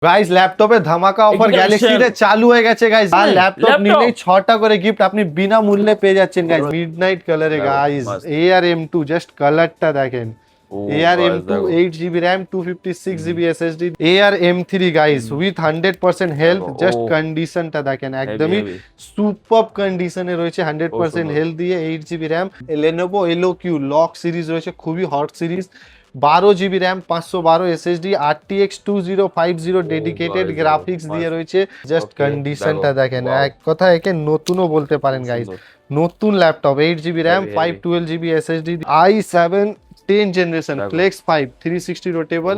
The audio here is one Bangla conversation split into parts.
গাইস ল্যাপটপে ধামাকা অফার গ্যালাক্সিতে চালু হয়ে গেছে গাইস। আর ল্যাপটপ নিলেই 6টা করে গিফট আপনি বিনা মূল্যে পেয়ে যাচ্ছেন গাইস। মিডনাইট কালারে গাইস, AR-M2 জাস্ট কালারটা দেখেন। AR-M2 8GB RAM 256GB SSD, AR-M3 guys with 100% health. Just কন্ডিশনটা দেখেন, একদমই সুপার কন্ডিশনে রয়েছে। 100% হেলথ দিয়ে 8GB RAM। Lenovo LOQ lock series রয়েছে, খুবই hot series. 12GB RAM 512 SSD, RTX 2050 dedicated graphics দিয়ে রয়েছে। জাস্ট কন্ডিশনটা দেখেন, এক কথা একে নতুনও বলতে পারেন গাইস। নতুন laptop 8GB RAM 512GB SSD, i7 10 generation Flex 5 360 rotatable,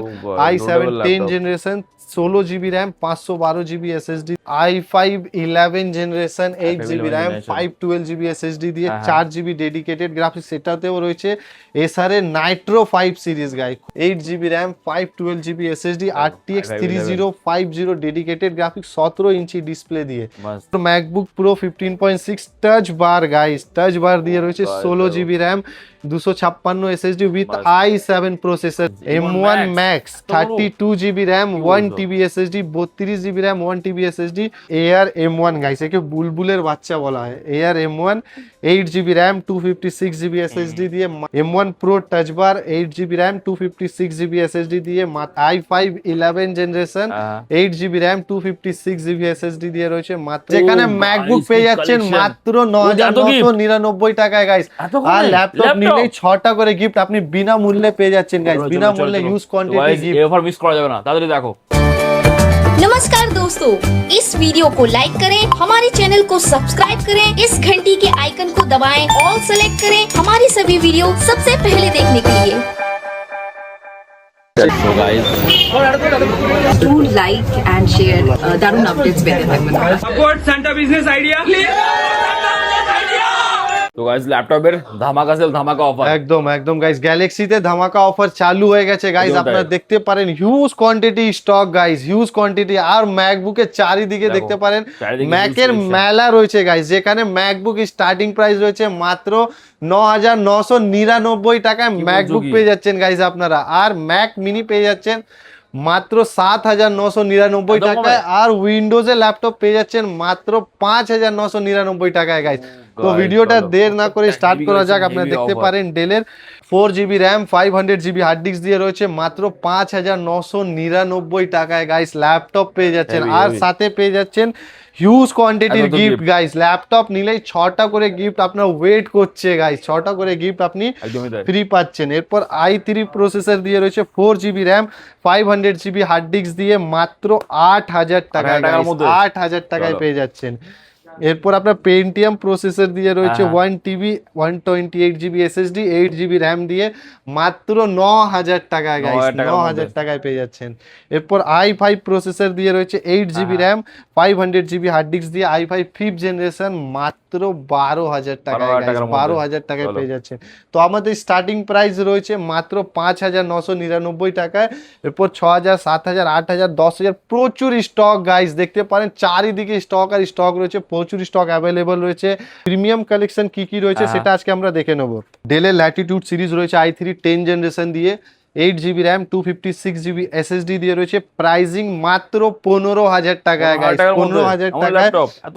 i7 10 generation 16GB RAM 512GB SSD, i5 11 generation 8GB RAM 512GB SSD দিয়ে 4GB ডেডিকেটেড গ্রাফিক্স। সেটাতেও রয়েছে এসআর এর নাইট্রো 5 সিরিজ গাই, 8GB RAM 512GB SSD, RTX 3050 dedicated graphics 17 inch display দিয়ে। ম্যাকবুক প্রো 15.6 টাচ বার গাইস, টাচ বার দিয়ে রয়েছে 16GB RAM 256 SSD with i7 processor, M1 Max 32GB RAM 1TB SSD, 32GB RAM 1TB SSD, AR-M1 guys, একে বুলবুলের বাচ্চা বলা হয়। AR-M1 8GB RAM 256GB SSD দিয়ে, M1 Pro টাচ বার 8GB RAM 256GB SSD দিয়ে, i5 11 generation 8GB RAM 256GB SSD দিয়ে রয়েছে। মাত্র যেখানে ম্যাকবুক পেয়ে যাচ্ছেন মাত্র 9999 টাকায় গাইস। আর ল্যাপটপ নিলেই 6টা করে গিফট আপনি বিনা মূল্যে পেয়ে যাচ্ছেন গাইস, বিনা মূল্যে ইউজ কোয়ান্টিটি গিফট। এই অফার মিস করা যাবে না, তাড়াতাড়ি দেখো। नमस्कार दोस्तों, इस वीडियो को लाइक करें, हमारे चैनल को सब्सक्राइब करें, इस घंटी के आइकन को दबाएं, ऑल सेलेक्ट करें हमारी सभी वीडियो सबसे पहले देखने के लिए। So guys, Do like and share दारुण अपडेट्स পেতে থাকবেন। Support Santa business idea. তো গাইস ল্যাপটপের ধামাকা সেল, ধামাকা অফার একদম একদম গাইস, গ্যালাক্সিতে ধামাকা অফার চালু হয়ে গেছে গাইস। আপনারা দেখতে পারেন huge quantity stock guys, huge quantity. আর ম্যাকবুকের চারিদিকে দেখতে পারেন ম্যাকের মেলা রয়েছে গাইস, যেখানে ম্যাকবুক স্টার্টিং প্রাইস রয়েছে মাত্র 9999 টাকায় ম্যাকবুক পেয়ে যাচ্ছেন গাইস আপনারা। আর ম্যাক মিনি পেয়ে যাচ্ছেন মাত্র 7999 টাকায়। আর উইন্ডোজের ল্যাপটপ পেয়ে যাচ্ছেন মাত্র 5999 টাকায় গাইস। তো ভিডিওটা দের না করে স্টার্ট করা যাক। আপনারা দেখতে পারেন ডেলের 4GB RAM 500GB hard disk দিয়ে রয়েছে মাত্র 5999 টাকায় গাইস ল্যাপটপ পেয়ে যাচ্ছেন। আর সাথে পেয়ে যাচ্ছেন হিউজ কোয়ান্টিটির গিফট গাইস। ল্যাপটপ নিলেই 6টা করে গিফট আপনার ওয়েট করছে গাইস, 6টা করে গিফট আপনি ফ্রি পাচ্ছেন। এরপর i3 প্রসেসর দিয়ে রয়েছে 4GB RAM 500GB hard disk দিয়ে মাত্র 8000 টাকায়, 8000 টাকায় পেয়ে যাচ্ছেন। এরপর আপনার পেন্টিয়াম প্রসেসর দিয়ে রয়েছে 1TB 128GB SSD 8GB RAM দিয়ে মাত্র 9000 টাকায় গাইস, 9000 টাকায় পেয়ে যাচ্ছেন। এরপর i5 প্রসেসর দিয়ে রয়েছে 8GB RAM 500GB hard disk দিয়ে i5 5th জেনারেশন মাত্র 12000 টাকায় গাইস, 12000 টাকায় পেয়ে যাচ্ছেন। তো আমাদের স্টার্টিং প্রাইস রয়েছে মাত্র 5999 টাকায়। এরপর 6000 7000 8000 10000 প্রচুর স্টক গাইস, দেখতে পারেন চারিদিকে স্টক আর স্টক রয়েছে, প্রচুর স্টক অ্যাভেলেবল রয়েছে। প্রিমিয়াম কালেকশন কি কি রয়েছে সেটা আজকে আমরা দেখে নেব। ডেলের ল্যাটিটিউড সিরিজ রয়েছে i3 10 জেনারেশন দিয়ে, 8GB RAM 256GB SSD দিয়ে রয়েছে। প্রাইজিং মাত্র 15000 টাকায় গাইস, 15000 টাকায়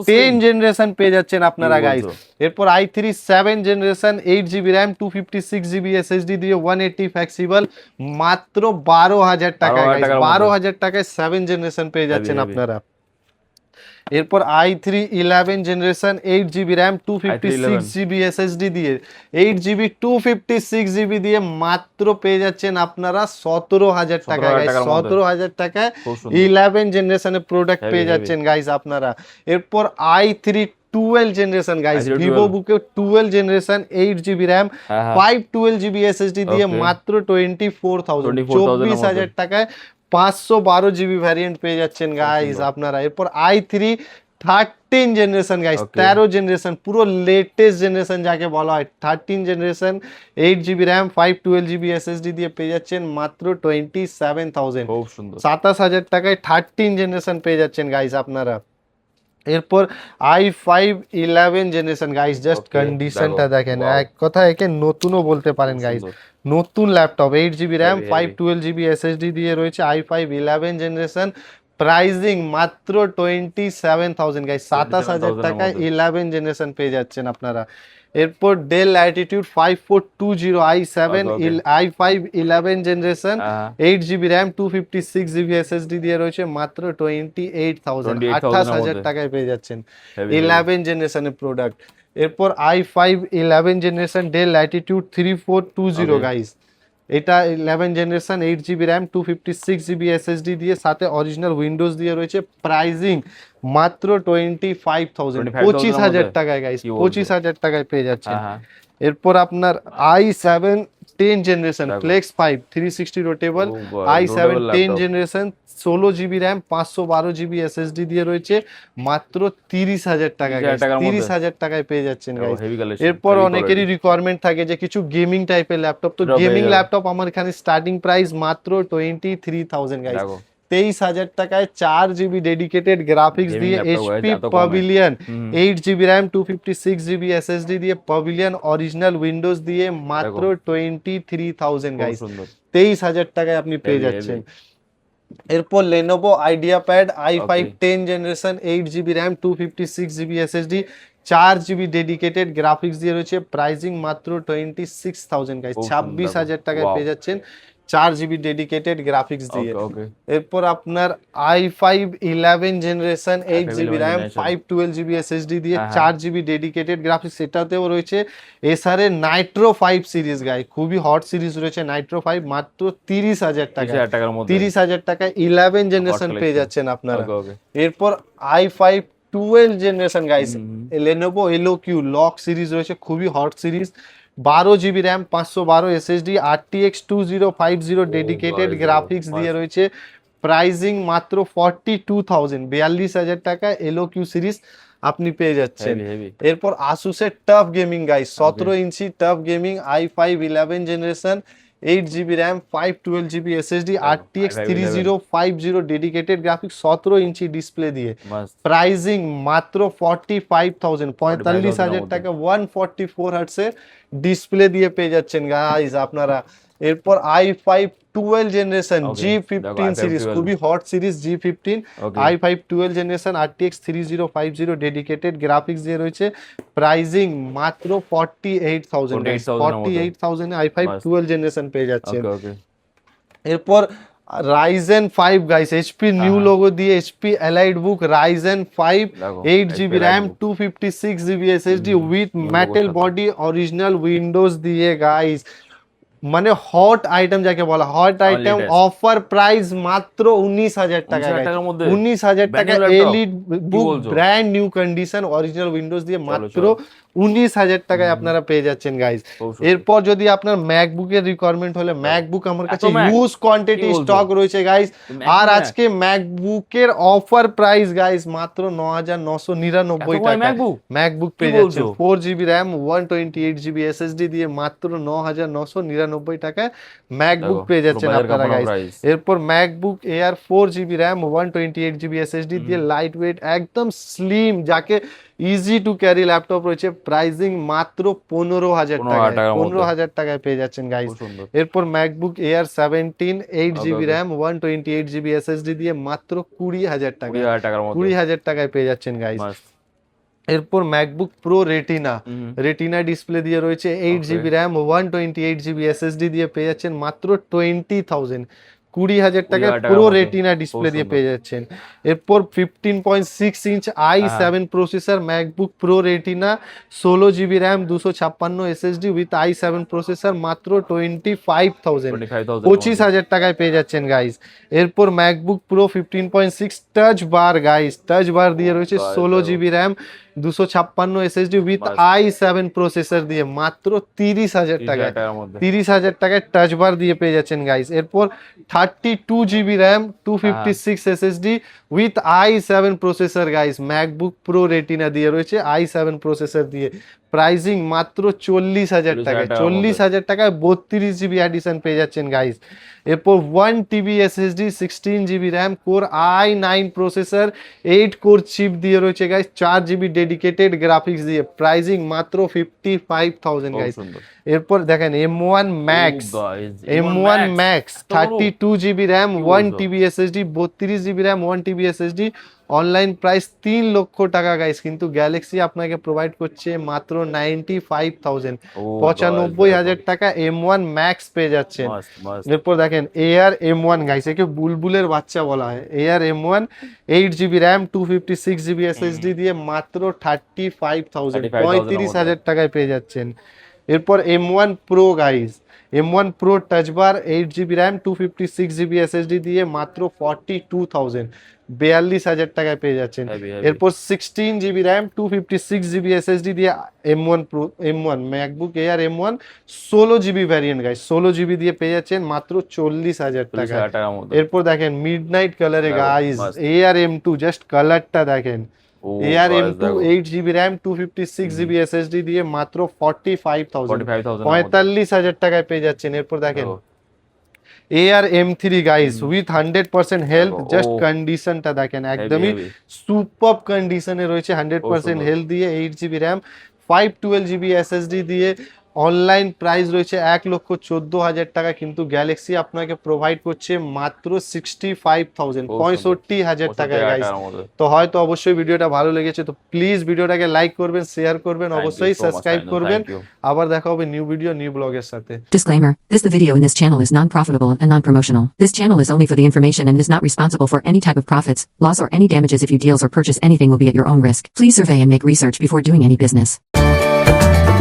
10 জেনারেশন পেয়ে যাচ্ছেন আপনারা গাইস। এরপর i3 7 generation 8GB RAM 256GB SSD দিয়ে 180 ফ্লেক্সিবল মাত্র 12000 টাকায় গাইস, 12000 টাকায় 7 জেনারেশন পেয়ে যাচ্ছেন আপনারা। এরপর i3 11 generation 8GB RAM 256GB SSD দিয়ে 8GB 256GB দিয়ে মাত্র পেয়ে যাচ্ছেন আপনারা 17000 টাকায় গাইস, 17000 টাকায় 11 জেনারেশনের প্রোডাক্ট পেয়ে যাচ্ছেন গাইস আপনারা। এরপর i3 12 জেনারেশন গাইস, ভিভো বুকে 12 generation 8GB RAM 512GB SSD দিয়ে মাত্র 24000 টাকায় 512GB ভ্যারিয়েন্ট পেয়ে যাচ্ছেন গাইস আপনারা। এরপর i3 13 জেনারেশন গাইস, 13 জেনারেশন পুরো লেটেস্ট জেনারেশন যাকে বলা হয়, 13 generation 8GB RAM 512GB SSD দিয়ে পেয়ে যাচ্ছেন মাত্র 27000, খুব সুন্দর 27000 টাকায় 13 জেনারেশন পেয়ে যাচ্ছেন গাইস আপনারা। এরপর i5 11 জেনারেশন গাইস, জাস্ট কন্ডিশনটা দেখেন, এক কথা একে নতুনও বলতে পারেন গাইস। নতুন laptop 8GB RAM 512GB SSD দিয়ে রয়েছে, i5 11 জেনারেশন প্রাইজিং মাত্র 27,000 গাইস, 27,000 এর টাকায় মধ্যে। 11 জেনারেশন পেয়ে যাচ্ছেন আপনারা। এরপর del Latitude 5420 i7 Okay, okay. i5 11 generation, হ্যাঁ 8 জিবি র্যাম, 256 জিবি এসএসডি দিয়ে রয়েছে মাত্র 28,000, 28,000 28,000 মধ্যে। টাকায় পেয়ে যাচ্ছেন Heavy, 11 জেনারেশনের প্রোডাক্ট। এরপর i5 11 generation del Latitude 3420 Okay. Guys, এটা 11 generation, 8 GB RAM, 256 GB SSD দিয়ে, সাথে অরিজিনাল উইন্ডোজ দিয়ে রয়েছে। প্রাইজিং মাত্র 25,000, 25,000 25,000 মধ্যে? টাকায় গাইস, কি বলছো? 25,000 টাকায় পেয়ে যাচ্ছেন। হ্যাঁ হ্যাঁ এরপর আপনার i7 10 জেনারেশন দেখো। Flex 5 360 rotatable, Oh boy, i7 rotatable 10 laptop। Generation 16 GB RAM, 512 GB SSD দিয়ে রয়েছে মাত্র 30,000 টাকা, 30,000 টাকার মধ্যে? 30,000 টাকায় পেয়ে যাচ্ছেন গাইস। Heavy collection. এরপর অনেকেরই রিকোয়ারমেন্ট থাকে যে কিছু গেমিং টাইপের ল্যাপটপ, তো এটাও পেয়ে গেমিং যাবে। ল্যাপটপ আমার এখানে স্টার্টিং প্রাইস মাত্র 23,000 গাইস, দেখো 23,000 টাকায় 4 জিবি ডেডিকেটেড গ্রাফিক্স Gaming দিয়ে, laptop এইচপি guys, এত কমে। প্যাভিলিয়ন হুম। 8 জিবি র্যাম, 256 জিবি এসএসডি দিয়ে, প্যাভিলিয়ন অরিজিনাল উইন্ডোজ দিয়ে মাত্র 23,000 খুব গাইস, সুন্দর। 23,000 টাকায় আপনি পেয়ে Heavy, যাচ্ছেন। এরপর Lenovo idea pad i5 Okay. 10 generation, 8 GB RAM, 256 GB SSD, 4 GB dedicated graphics দিয়ে রয়েছে। প্রাইজিং মাত্র 26,000 গাইস, খুব সুন্দর। 26,000 টাকায় Wow. পেয়ে যাচ্ছেন 4 জিবি ডেডিকেটেড গ্রাফিক্স দিয়ে। ওকে ওকে এরপর আপনার i5 11 generation, 8 GB RAM, 11 512 GB SSD দিয়ে, হ্যাঁ, হ্যাঁ। 4 জিবি ডেডিকেটেড গ্রাফিক্স, সেটাতেও রয়েছে। এসআর এর নাইট্রো 5 সিরিজ গাই, খুবই হট সিরিজ রয়েছে নাইট্রো 5, মাত্র 30,000 টাকা, 30,000 টাকার মধ্যে। 30,000 টাকায় 11 জেনারেশন collection। পেয়ে যাচ্ছেন আপনারা। ওকে ওকে এরপর i5 12 জেনারেশন গাইস, হুম। লেনোভো এলওকিউ লক সিরিজ রয়েছে, খুবই hot series, 12 GB RAM, 512 SSD, RTX 2050 dedicated guys, graphics দিয়ে must। রয়েছে। প্রাইজিং মাত্র 42,000, 42,000 টাকা এলওকিউ সিরিজ আপনি পেয়ে যাচ্ছেন। হেভি হেভি এরপর আসুসের TUF gaming guys, 17 inch TUF gaming, i5 11 generation, 8 GB RAM, 512 GB SSD, RTX i5 3050 dedicated graphics, 17 inch display দিয়ে। মাস্ট প্রাইজিং মাত্র 45,000, 45,000 মধ্যে। টাকা 144 হার্টসের ডিসপ্লে দিয়ে পেয়ে যাচ্ছেন গাইস আপনারা। এরপর i5 12 জেনারেশন Okay, G15 দেখো, i5 সিরিজ, 12 খুবই hot series G15, Okay. i5 12 generation, RTX 3050 dedicated graphics দিয়ে রয়েছে। প্রাইজিং মাত্র 48,000 guys, 48,000 এর মধ্যে। 48,000 i5 Must। 12 জেনারেশন পেয়ে যাচ্ছেন। ওকে ওকে এরপর রাইজেন 5 গাইস, এইচপি নিউ হ্যাঁ। লোগো দিয়ে, এইচপি এলাইট বুক রাইজেন 5, দেখো, 8 GB HP RAM, Elite book। 256 GB SSD with new metal logo র সাথে। বডি অরিজিনাল উইন্ডোজ দিয়ে গাইস, মানে হট আইটেম যাকে বলা, hot item, latest। Offer price মাত্র 19,000 টাকা, 19,000 টাকার মধ্যে? 19,000 Brand টাকা new laptop? এলিট বুক বলছো? Brand new condition original Windows দিয়ে মাত্র চলো। 19,000 টাকায় আপনারা পেয়ে যাচ্ছেন গাইস। খুব সুন্দর। এরপর যদি আপনার ম্যাকবুকের রিকোয়ারমেন্ট হলে, ম্যাকবুক আমার কাছে Mac? হিউজ কোয়ান্টিটি কি বলছো? স্টক রয়েছে গাইস। Mac আর Mac? আজকে ম্যাকবুকের অফার প্রাইস গাইস মাত্র 9,999 এত কমে টাকা MacBook? ম্যাকবুক কি পেয়ে যাচ্ছে, বলছো? 4 জিবি র্যাম, 128 জিবি এসএসডি দিয়ে মাত্র 9,999 টাকায় ম্যাকবুক দেখো, পেয়ে যাচ্ছেন বাজার আপনারা কাঁপানো গাইস। price। এরপর MacBook air 4 GB RAM, 128 GB SSD দিয়ে, লাইট ওয়েট একদম স্লিম, যাকে ইজি টু ক্যারি ল্যাপটপ রয়েছে। প্রাইজিং মাত্র 15,000 15,000 টাকায়, টাকার মধ্যে। 15,000 টাকায় পেয়ে যাচ্ছেন গাইস। খুব সুন্দর। এরপর MacBook air 17, 8 GB okay। RAM, 128 GB SSD দিয়ে মাত্র 20,000 টাকা, 20,000 টাকার মধ্যে 20,000 টাকায় পেয়ে যাচ্ছেন গাইস। মাস্ট এরপর ম্যাকবুক প্রো রেটিনা, হুম। রেটিনা ডিসপ্লে দিয়ে রয়েছে, 8 জিবি র্যাম, 128 জিবি এসএসডি দিয়ে পেয়ে যাচ্ছেন মাত্র 20,000, 20,000 টাকায় 20,000 পুরো টাকার মধ্যে। রেটিনা ডিসপ্লে খুব দিয়ে সুন্দর। পেয়ে যাচ্ছেন। এরপর 15.6 inch i7 processor MacBook pro retina, 16 GB RAM, 256 SSD with i7 processor মাত্র 25,000, 25,000 25,000 টাকায় পেয়ে যাচ্ছেন গাইস। এরপর ম্যাকবুক প্রো 15.6 টাচ বার গাইস, টাচ বার দিয়ে রয়েছে, Guys, 16 GB RAM, 256 SSD with Must। i7 processor দিয়ে মাত্র 30,000 টাকায়, 30,000 টাকার মধ্যে 30,000 টাকায় টাচ বার দিয়ে পেয়ে যাচ্ছেন গাইস। এরপর 32 GB RAM, 256 SSD with i7 processor guys, MacBook pro retina দিয়ে রয়েছে, i7 প্রসেসর দিয়ে। প্রাইসিং মাত্র 40,000 টাকায়, 40,000 টাকায় 32 জিবি এডিশন পেয়ে যাচ্ছেন গাইস। এরপর 1 TB SSD, 16 GB RAM, core i9 processor, 8 core chip দিয়ে রয়েছে গাইস, 4 জিবি ডেডিকেটেড গ্রাফিক্স দিয়ে, প্রাইসিং মাত্র 55,000 গাইস। এরপর দেখেন M1 Max, M1 Max 32 GB RAM, 1 TB SSD, 32 GB RAM, 1 TB SSD, online price 3 লক্ষ টাকা গাইস, কিন্তু গ্যালাক্সি আপনাকে প্রোভাইড করছে মাত্র 95,000, 95,000 টাকা M1 Max পেয়ে যাচ্ছেন। এরপর দেখেন Air M1 গাইস, একে বুলবুলের বাচ্চা বলা হয়, Air M1 8 GB RAM, 256 GB SSD দিয়ে মাত্র 35,000, 35,000 টাকায় পেয়ে যাচ্ছেন। এরপর M1 Pro guys, M1 Pro touch বার, 8 জিবি র্যাম, 256 জিবি এসএসডি দিয়ে মাত্র 42,000, 42,000 টাকায় পেয়ে যাচ্ছেন। এরপর 16 জিবি র্যাম, 256 জিবি এসএসডি দিয়ে M1 Pro, M1 MacBook Air M1 16 GB variant guys, 16 GB দিয়ে পেয়ে যাচ্ছেন মাত্র 40,000 টাকা। এরপর দেখেন মিডনাইট কালারে গাইস, Air M2, জাস্ট কালারটা দেখেন, Air M2 8 GB RAM, 256 GB SSD দিয়ে মাত্র 45,000, 45,000 টাকায় পেয়ে যাচ্ছেন। এরপর দেখেন Air M3 guys with 100% health, just কন্ডিশনটা দেখেন একদমই সুপার কন্ডিশনে রয়েছে, 100% হেলথ দিয়ে, 8 জিবি র্যাম, 512 জিবি এসএসডি দিয়ে, অনলাইন প্রাইস রয়েছে 1,14,000 টাকা, কিন্তু গ্যালাক্সি আপনাকে প্রোভাইড করছে মাত্র 65,000, 65,000 টাকায় গাইস। তো হয়তো অবশ্যই ভিডিওটা ভালো লেগেছে, তো প্লিজ ভিডিওটাকে লাইক করবেন, শেয়ার করবেন, অবশ্যই সাবস্ক্রাইব করবেন। আবার দেখা হবে নিউ ভিডিও নিউ ব্লগের সাথে। Disclaimer, the video in this channel is non-profitable and non-promotional. This channel is only for the information and is not responsible for any type of profits, loss or any damages. If you deals or purchase anything will be at your own risk. Please survey and make research before doing any business.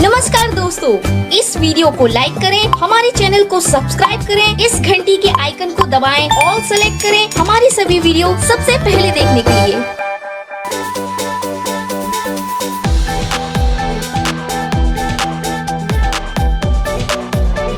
नमस्कार दोस्तों, इस वीडियो को लाइक करें, हमारे चैनल को सब्सक्राइब करें, इस घंटी के आइकन को दबाएं, ऑल सेलेक्ट करें हमारी सभी वीडियो सबसे पहले देखने के लिए।